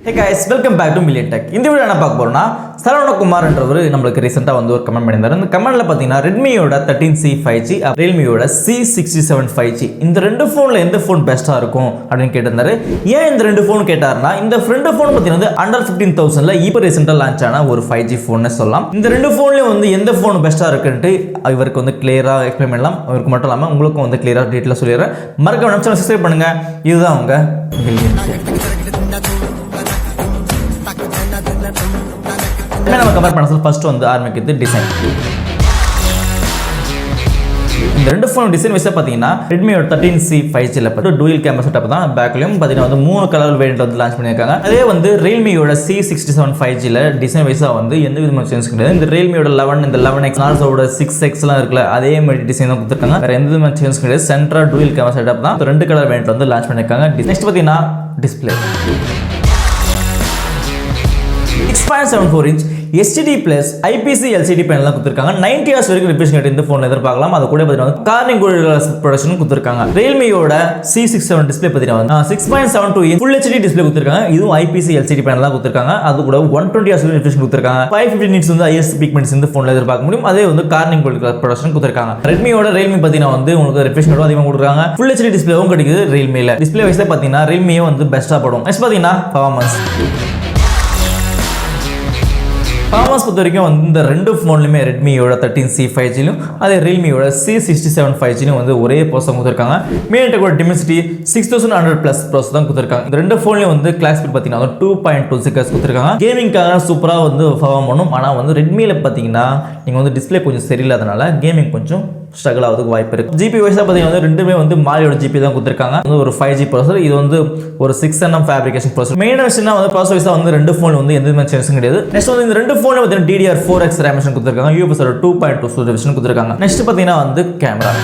Hey guys, welcome back to Million Tech. இந்த video என்ன பார்க்க போறோம்னா சரவணகுமார் என்றவர் நமக்கு ரீசெண்டா ஒரு கமெண்ட் பண்ணியிருந்தாரு. இந்த கமெண்ட்ல பாத்தீங்கன்னா Redmi-யோட 13C 5G, Realme-யோட C67 5G இந்த ரெண்டு ஃபோன்ல எந்த ஃபோன் பெஸ்டா இருக்கும் அப்படினு கேட்டிருந்தாரு. ஏன் இந்த ரெண்டு ஃபோன் கேட்டார்னா இந்த ரெண்டு ஃபோன் பாத்தீங்கன்னா under 15,000ல இப்போ ரீசெண்டா லான்ச் ஆன ஒரு 5G ஃபோன்னு சொல்லலாம். இந்த ரெண்டு ஃபோன்லயே எந்த ஃபோன் பெஸ்டா இருக்குன்னு இவருக்கு கிளியரா எக்ஸ்பிளைன் பண்ணலாம். அவருக்கு மட்டும் இல்லாம உங்களுக்கும் கிளியரா டீடைலா சொல்லிறேன். மறக்காம நம்ம சேனலை சப்ஸ்கிரைப் பண்ணுங்க. இதுதான் உங்க Million Tech. நம்ம கம்பேர் பண்ண ஃபர்ஸ்ட் ஆரம்பிக்கிறது டிசைன். இந்த ரெண்டு ஃபோன் டிசைன் வைஸா பாத்தீங்கன்னா Redmi-யோட 13C 5G-ல டூயல் கேமரா செட்டப் தான். பேக்லயும் பாத்தீங்கன்னா மூணு கலர் வேரியன்ட் லான்ச் பண்ணிருக்காங்க. அதே Realme-யோட C67 5G-ல டிசைன் வைஸா எந்த விதமான சேஞ்ச் கிடையாது. இந்த Realme-யோட 11 இந்த 11X நார்ஸோட 6X எல்லாம் இருக்குல அதே மாதிரி டிசைன் தான் கொடுத்திருக்காங்க. வேற எந்த விதமான சேஞ்ச் கிடையாது. சென்ட்ரா டூயல் கேமரா செட்டப் தான். ரெண்டு கலர் வேரியன்ட் லான்ச் பண்ணிருக்காங்க. நெக்ஸ்ட் பாத்தீங்கன்னா display 6.74 inch HD Plus IPS LCD panel கொடுத்திருக்காங்க. 90 Hz வரைக்கும் ரிஃப்ரெஷ் ரேட் இந்த ஃபோன்ல எதிர்பார்க்கலாம். அது கூட பாத்தீங்கன்னா கார்னிங் கோல்ட் ப்ரொடக்ஷன் கொடுத்திருக்காங்க. Realme-யோட C67 டிஸ்ப்ளே பாத்தீங்கன்னா 6.72 inch Full HD டிஸ்ப்ளே கொடுத்திருக்காங்க. இதுவும் IPS LCD பேனல் தான் கொடுத்திருக்காங்க. அது கூட 120 Hz வரைக்கும் ரிஃப்ரெஷ் கொடுத்திருக்காங்க. 550 nits IS pigments இந்த ஃபோன்ல எதிர்பார்க்க முடியும். அதே கார்னிங் கோல்ட் ப்ரொடக்ஷன் கொடுத்திருக்காங்க. Redmi-யோட Realme பாத்தீங்கன்னா உங்களுக்கு ரிஃப்ரெஷ் ரேட் அதிகமா கொடுத்திருக்காங்க. Full HD டிஸ்ப்ளேவும் கிடைக்குது Realme-ல. டிஸ்ப்ளே வைஸ்ல பாத்தீங்கன்னா Realme பெஸ்டா படும். நெக்ஸ்ட் பாத்தீங்கன்னா பெர்ஃபார்மன்ஸ். பெர்ஃபார்மன்ஸ் பொறுத்த வரைக்கும் இந்த ரெண்டு ஃபோன்லையுமே Redmi-யோட 13C 5G-லும் அதே Realme-யோட C67 5G-லும் ஒரே ப்ராசஸர் கொடுத்திருக்காங்க. மீடியாடெக்கோட Dimensity 6100 Plus ப்ராசஸர் தான் கொடுத்திருக்காங்க. இந்த ரெண்டு ஃபோன்லயும் கிளாக் ஸ்பீட் பாத்தீங்கன்னா 2.26 Hz கொடுத்திருக்காங்க. கேமிங்காக சூப்பரா பெர்ஃபார்ம் பண்ணும். ஆனா Redmi-ல பாத்தீங்கன்னா நீங்க டிஸ்ப்ளே கொஞ்சம் சரியில்லாதனால கேமிங் கொஞ்சம் ஸ்ட்ரகிள் ஆகிறதுக்கு வாய்ப்பு இருக்கு. ஜிபி வைஸா பாத்தீங்கன்னா ரெண்டுமே மாலியோட ஜிபி தான் கொடுத்திருக்காங்க. ஒரு 5G ப்ராசஸர். இது ஒரு 6nm ஃபேப்ரிகேஷன் ப்ராசஸர். மெயின் விஷயம்னா ப்ராசஸர் வைஸா ரெண்டு ஃபோன் எந்த விதமான சேஞ்சும் கிடையாது. நெக்ஸ்ட் இந்த ரெண்டு ஃபோன்ல பாத்தீங்கன்னா DDR4X RAM கொடுத்திருக்காங்க. UFS 2.2 ரெவிஷன் கொடுத்திருக்காங்க. நெக்ஸ்ட் பாத்தீங்கன்னா கேமரா.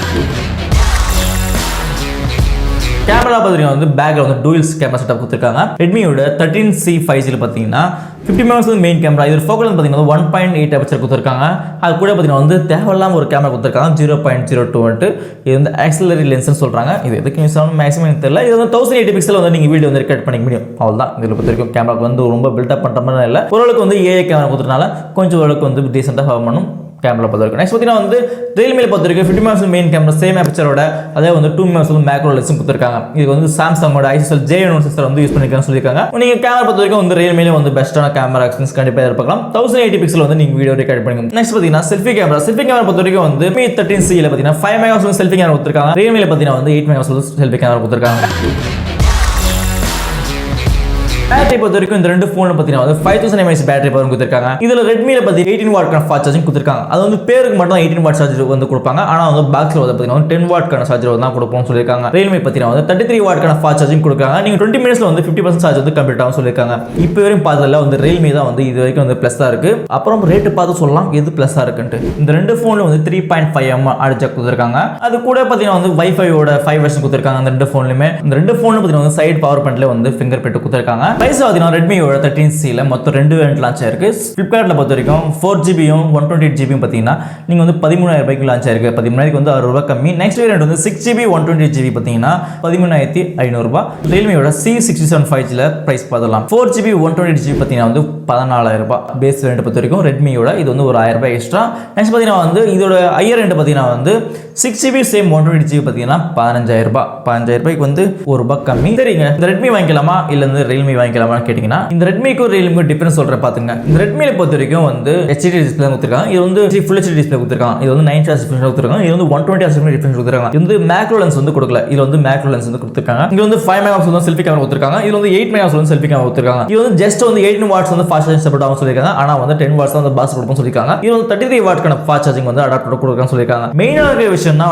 கேமரா பாத்தீங்கன்னா பேக்ல டூயல் கேமரா செட்டப் கொடுத்திருக்காங்க. Redmi-யோட 13C 5G-ல பாத்தீங்கன்னா 50 MP மெயின் கேமரா. இது ஃபோக்கல் பாத்தீங்கன்னா 1.8 அபர்ச்சர் கொடுத்திருக்காங்க. அது கூட பாத்தீங்கன்னா தேவையில்லாம ஒரு கேமரா கொடுத்திருக்காங்க 0.02. இது ஆக்சிலரி லென்ஸ்னு சொல்றாங்க. இது எதுக்கு யூஸ் ஆகும் மேக்ஸிமம் தெரியல. இது 1080 பிக்சல் நீங்க வீடியோ ரெக்கார்ட் பண்ணிக்க முடியும். அவ்வளவுதான். இதுல பொறுத்த வரைக்கும் கேமராக்கு ரொம்ப பில்ட் அப் பண்ற மாதிரி இல்ல. ஓரளவுக்கு AI கேமரா கொடுத்தறனால கொஞ்சம் ஓரளவுக்கு டீசென்ட்டா பெர்ஃபார்ம் பண்ணும் கேமரா பொறுத்த வரைக்கும். நெக்ஸ்ட் பாத்தீங்கன்னா Realme-ல பொறுத்த வரைக்கும் 50 MP மெயின் கேமரா சேம் அபர்ச்சரோட அதே 2 MP மேக்ரோ லென்ஸ் கொடுத்திருக்காங்க. இது Samsung-ஓட ISO J1 யூஸ் பண்ணிருக்காங்க சொல்லிருக்காங்க. நீங்க கேமரா பொறுத்த வரைக்கும் Realme-ல பெஸ்டான கேமரா எக்ஸ்பீரியன்ஸ் கண்டிப்பா எதிர்பார்க்கலாம். 1080 பிக்சல் நீங்க வீடியோ ரெக்கார்ட் பண்ணுங்க. நெக்ஸ்ட் பாத்தீங்கன்னா செல்ஃபி கேமரா. செல்ஃபி கேமரா பொறுத்த வரைக்கும் Redmi 13C-ல பாத்தீங்கன்னா 5 MP செல்ஃபி கேமரா கொடுத்திருக்காங்க. Realme-ல பாத்தீங்கன்னா 8 MP செல்ஃபி கேமரா கொடுத்திருக்காங்க. பேட்டரி பொறுத்த வரைக்கும் இந்த ரெண்டு ஃபோன்ல பாத்தீங்கன்னா 5000 mAh பேட்டரி பவர் கொடுத்திருக்காங்க. இதுல Redmi-ல பாத்தீங்கன்னா 18 வாட் ஃபாஸ்ட் சார்ஜிங் கொடுத்திருக்காங்க. அது பேருக்கு மட்டும் 18 வாட் சார்ஜர் கொடுப்பாங்க. ஆனா பாக்ஸ்ல பாத்தீங்கன்னா 10 வாட் சார்ஜர் தான் கொடுப்போம்னு சொல்லிருக்காங்க. Realme பாத்தீங்கன்னா 33 வாட் ஃபாஸ்ட் சார்ஜிங் கொடுக்குறாங்க. நீங்க 20 மினிட்ஸ்ல 50% சார்ஜ் கம்ப்ளீட் ஆகும் சொல்லிருக்காங்க. இப்போ வரைக்கும் பார்த்ததுல Realme தான் இது வரைக்கும் பிளஸ்ஸா இருக்கு. அப்புறம் ரேட் பார்த்து சொல்லலாம் எது பிளஸ்ஸா இருக்குன்னு. இந்த ரெண்டு ஃபோன்ல 3.5mm ஆடியோ ஜாக் கொடுத்திருக்காங்க. அது கூட பாத்தீங்கன்னா Wi-Fi-யோட 5 வெர்ஷன் கொடுத்திருக்காங்க. இந்த ரெண்டு ஃபோன்லயுமே இந்த ரெண்டு ஃபோன்ல பாத்தீங்கன்னா சைடு பவர் பட்ல ஃபிங்கர் பிரிண்ட் கொடுத்திருக்காங்க. பிரைஸ் பாத்தீங்கன்னா Redmi-யோட 13C-ல மொத்தம் ரெண்டு வேரியன்ட் லான்ச் ஆயிருக்கு. Flipkart-ல பொறுத்த வரைக்கும் 4GB-யும் 128GB பாத்தீங்கன்னா நீங்க 13,000 ரூபாய்க்கு லான்ச் ஆயிருக்கு. 13,000க்கு 6 ரூபாய் கம்மி. நெக்ஸ்ட் வேரியன்ட் 6GB 128GB பாத்தீங்கன்னா 13,500 ரூபாய். Realme-யோட C67 5G-ல பிரைஸ் பார்த்தலாம். 4GB 128GB பாத்தீங்கன்னா 14,000 ரூபாய். பேஸ் வேரியன்ட் பொறுத்த வரைக்கும் Redmi-யோட இது 1000 ரூபாய் எக்ஸ்ட்ரா. நெக்ஸ்ட் பாத்தீங்கன்னா இதோட ஹையர் எண்ட் பாத்தீங்கன்னா 6GB சேம் 128GB பாத்தீங்கன்னா 15,000 ரூபாய். 15,000 ரூபாய்க்கு 1 ரூபாய் கம்மி. சரிங்க, இந்த Redmi வாங்கிக்கலாமா இல்ல Realme வாங்கிக்கலாமா கேட்டீங்கன்னா இந்த Redmi-க்கும் Realme-க்கும் டிஃபரன்ஸ் சொல்றேன் பாத்துங்க. இந்த Redmi-ல பொறுத்த வரைக்கும் HD டிஸ்ப்ளே கொடுத்திருக்காங்க. இது Full HD டிஸ்ப்ளே கொடுத்திருக்காங்க. இது 90 Hz டிஸ்ப்ளே கொடுத்திருக்காங்க. இது 120 Hz டிஸ்ப்ளே கொடுத்திருக்காங்க. இது மேக்ரோ லென்ஸ் கொடுக்கல. இது மேக்ரோ லென்ஸ் கொடுத்திருக்காங்க. இங்க 5 MP செல்ஃபி கேமரா கொடுத்திருக்காங்க. இது 8 MP செல்ஃபி கேமரா கொடுத்திருக்காங்க. இது just 18 watts fast charging support ஆகும் சொல்லிருக்காங்க. ஆனா 10 வாட்ஸ் தான் பாஸ் கொடுப்போம் சொல்லிருக்காங்க. இது 33 வாட்க்கான ஃபாஸ்ட் சார்ஜிங் அடாப்டர் கொடுக்கறாங்க சொல்லிருக்காங்க. மெயினான விஷயம்னா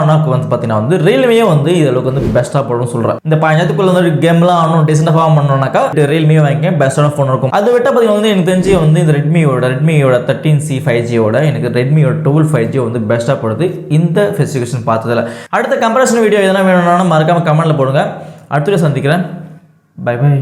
பாத்தீங்கன்னா Realme-யே இது அளவுக்கு பெஸ்டா போடும்னு சொல்றேன். இந்த 15 கேம்லாம் ஆடணும் டீசென்ட்டா பெர்ஃபார்ம் பண்ணனும்னாக்கா Realme வாங்கிக்க பெஸ்டான ஃபோன் இருக்கும். அது விட்டா பாத்தீங்கன்னா எனக்கு தெரிஞ்சு இந்த Redmi-யோட 13C 5G-யோட எனக்கு Redmi-யோட 12 5G பெஸ்டா போடுது இந்த ஸ்பெசிஃபிகேஷன் பார்த்ததுல. அடுத்த கம்பேரிசன் வீடியோ எதனா வேணும்னா மறக்காம கமெண்ட்ல போடுங்க. அடுத்த வீடியோ சந்திக்கிறேன். Bye by.